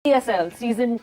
PSL season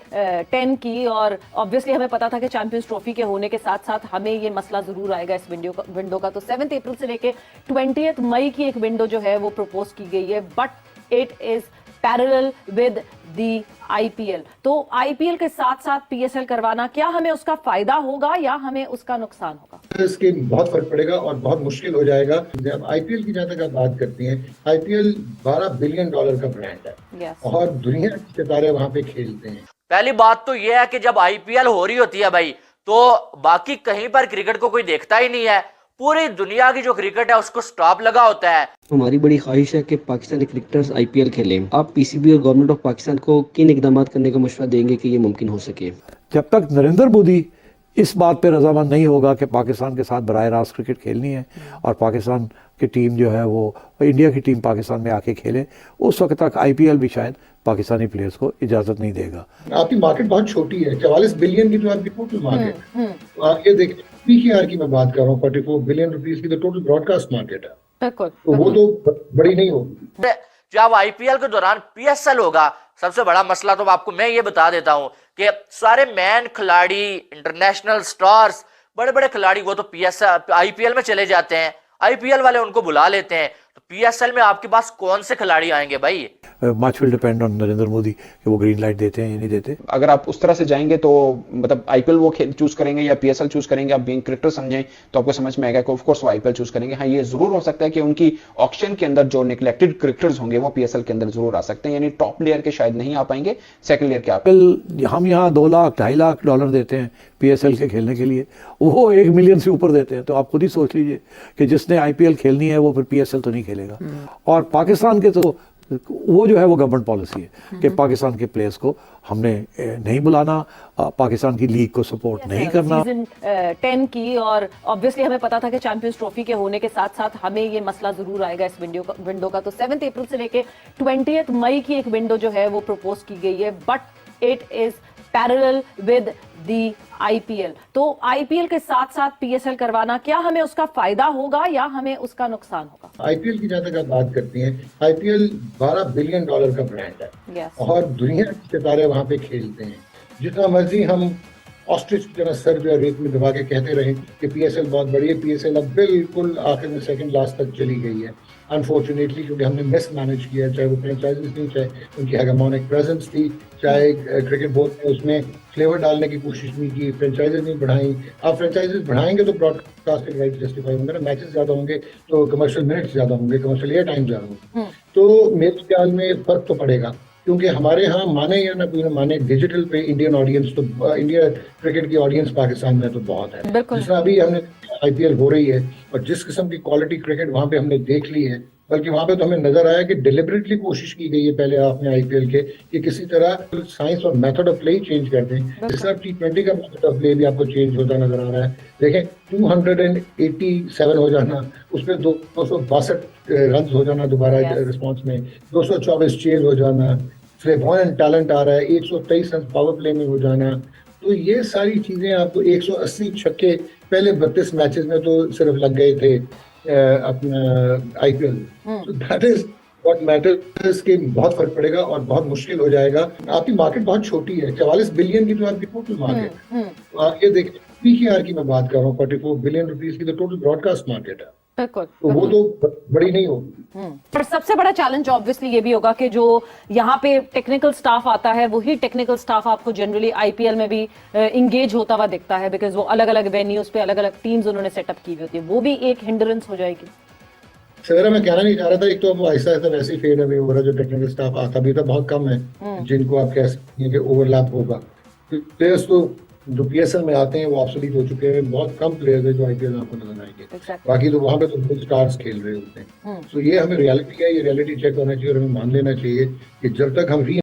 10 की, और obviously हमें पता था कि चैंपियंस ट्रॉफी के होने के साथ साथ हमें ये मसला जरूर आएगा इस विंडो का। तो 7 अप्रैल से लेके 20 मई की एक विंडो जो है वो प्रपोज की गई है, but it is parallel with the IPL। तो IPL के साथ साथ PSL करवाना, क्या हमें उसका फायदा होगा या हमें उसका नुकसान होगा? इसके बहुत फर्क पड़ेगा और बहुत मुश्किल हो जाएगा। जब IPL की जहां तक आप बात करती हैं, IPL $12 बिलियन का ब्रांड है। Yes. और दुनिया के सितारे वहां पे खेलते हैं। पहली बात तो यह है कि जब IPL हो रही होती है भाई, तो बाकी कहीं पर क्रिकेट को कोई देखता ही नहीं है। पूरी दुनिया की जो क्रिकेट है उसको स्टॉप लगा होता है। हमारी बड़ी ख्वाहिश है कि पाकिस्तानी क्रिकेटर्स IPL खेलें। आप PCB और गवर्नमेंट ऑफ पाकिस्तान को किन इकदाम करने का मशवरा देंगे कि ये मुमकिन हो सके? जब तक नरेंद्र मोदी इस बात पे रजामंद नहीं होगा कि पाकिस्तान के साथ बराह रास्त क्रिकेट खेलनी है और पाकिस्तान की टीम जो है वो इंडिया की टीम पाकिस्तान में आके खेले, उस वक्त तक IPL भी शायद पाकिस्तानी प्लेयर्स को इजाजत नहीं देगा। आपकी मार्केट बहुत छोटी है, 44 बिलियन की तो आपकी टोटल मार्केट है। आप ये देखिए, PKR की मैं बात कर रहा हूँ, 44 बिलियन रुपीस की तो टोटल ब्रॉडकास्ट मार्केट है। बिल्कुल, तो वो तो बड़ी नहीं होगी। जब IPL के दौरान PSL होगा, सबसे बड़ा मसला तो आपको मैं ये बता देता हूं कि सारे मैन खिलाड़ी, इंटरनेशनल स्टार्स, बड़े बड़े खिलाड़ी वो तो IPL में चले जाते हैं। IPL वाले उनको बुला लेते हैं, तो PSL में आपके पास कौन से खिलाड़ी आएंगे भाई? Much will depend on Narendra Modi कि वो ग्रीन लाइट देते हैं या नहीं देते। अगर आप उस तरह से जाएंगे तो मतलब IPL वो चूज करेंगे या PSL चूज करेंगे, आप बीइंग क्रिकेटर समझें तो आपको समझ में आएगा कि ऑफ कोर्स वो IPL चूज करेंगे। हाँ, ये जरूर हो सकता है कि उनकी ऑक्शन के अंदर जो निगलेक्टेड क्रिकेटर्स होंगे वो PSL के अंदर जरूर आ सकते हैं, यानी टॉप प्लेयर के शायद नहीं आ पाएंगे, सेकंड लेयर के आप। हम यहाँ $2 लाख $2.5 लाख देते हैं PSL के खेलने के लिए, वो 1 मिलियन से ऊपर देते हैं। तो आप खुद ही सोच लीजिए कि जिसने IPL खेलनी है वो फिर PSL तो नहीं खेलेगा। और पाकिस्तान के तो वो जो है वो गवर्नमेंट पॉलिसी है कि पाकिस्तान के प्लेयर्स को हमने नहीं बुलाना, पाकिस्तान की लीग को सपोर्ट नहीं करना। सीजन 10 की, और ऑब्वियसली हमें पता था कि चैंपियंस ट्रॉफी के होने के साथ साथ हमें ये मसला जरूर आएगा इस विंडो का। तो 7 अप्रैल से लेके 20 मई की एक विंडो जो है वो प्रपोज की गई है, but it is parallel with the IPL। तो IPL के साथ साथ PSL करवाना, क्या हमें उसका फायदा होगा या हमें उसका नुकसान होगा? IPL की जहां तक आप बात करती हैं, IPL $12 बिलियन का ब्रांड है। Yes. और दुनिया के सितारे वहां पे खेलते हैं। जितना मर्जी हम ऑस्ट्रिच की तरह सर जो है रेत में दबा के कहते रहे कि PSL बहुत बड़ी है, PSL अब बिल्कुल आखिर में सेकंड लास्ट तक चली गई है अनफॉर्चुनेटली, क्योंकि हमने मिस मैनेज किया। चाहे वो फ्रेंचाइजीज नहीं, चाहे उनकी हेगेमोनिक प्रेजेंस थी, चाहे क्रिकेट बोर्ड ने उसमें फ्लेवर डालने की कोशिश नहीं की, फ्रेंचाइजीज नहीं बढ़ाई। आप फ्रेंचाइजीज बढ़ाएंगे तो ब्रॉडकास्टिंग राइट जस्टिफाई होंगे ना, मैचेस ज्यादा होंगे तो कमर्शियल मिनट्स ज्यादा होंगे, कमर्शियल एयर टाइम ज्यादा होंगे। तो मेरे ख्याल में फर्क तो पड़ेगा, क्योंकि हमारे यहाँ माने या ना कोई ना माने, डिजिटल पे इंडियन ऑडियंस तो, इंडिया क्रिकेट की ऑडियंस पाकिस्तान में तो बहुत है। जिस तरह अभी हमने IPL हो रही है और जिस किस्म की क्वालिटी क्रिकेट वहां पे हमने देख ली है, बल्कि वहां पे तो हमें नजर आया कि डिलिबरेटली कोशिश की गई है पहले आपने IPL के कि किसी तरह साइंस और method of play he change कर दें। जिस तरह T20 का मेथड ऑफ प्ले भी आपको चेंज होता नजर आ रहा है। देखें, 287 हो जाना, उसमें 262 रन हो जाना दोबारा रिस्पॉन्स में, 224 चेज हो जाना, फ्लेवॉयंट टैलेंट आ रहा है, 123 रन पावर प्ले में हो जाना। तो ये सारी चीजें आपको 180 छक्के पहले 32 मैचेस में तो सिर्फ लग गए थे अपना IPL। तो दैट इज व्हाट मैटर्स। के बहुत फर्क पड़ेगा और बहुत मुश्किल हो जाएगा। आपकी मार्केट बहुत छोटी है, 44 बिलियन की तो आपकी टोटल मार्केट है। आप ये देखिए, PKR की मैं बात कर रहा हूँ, 44 बिलियन रुपीस की तो टोटल ब्रॉडकास्ट मार्केट है। बिल्कुल, तो वो तो बड़ी नहीं होगी। पर सबसे बड़ा चैलेंज ऑब्वियसली ये भी होगा कि जो यहाँ पे टेक्निकल स्टाफ आता है, वही टेक्निकल स्टाफ आपको जनरली IPL में भी इंगेज होता हुआ दिखता है, बिकॉज वो अलग अलग वेन्यूज पे अलग अलग टीम्स उन्होंने सेटअप की हुई होती है, वो भी एक हिंड्रेंस हो जाएगी। सवेरा मैं कहना नहीं चाह रहा था, एक तो अब ऐसा ऐसा वैसे ही फेड अवे हो रहा है, जो टेक्निकल स्टाफ आता भी था बहुत कम है जिनको आप कह सकते हैं कि ओवरलैप होगा। प्लेयर्स तो जो PSL में आते हैं वो ऑब्सोलीट हो चुके हैं, बहुत कम प्लेयर्स है जो IPL में आपको नजर आएंगे। बाकी तो वहां पे तो बहुत स्टार्स खेल रहे होते हैं। तो ये हमें रियलिटी है, ये रियलिटी चेक होना चाहिए और हमें मान लेना चाहिए कि जब तक हम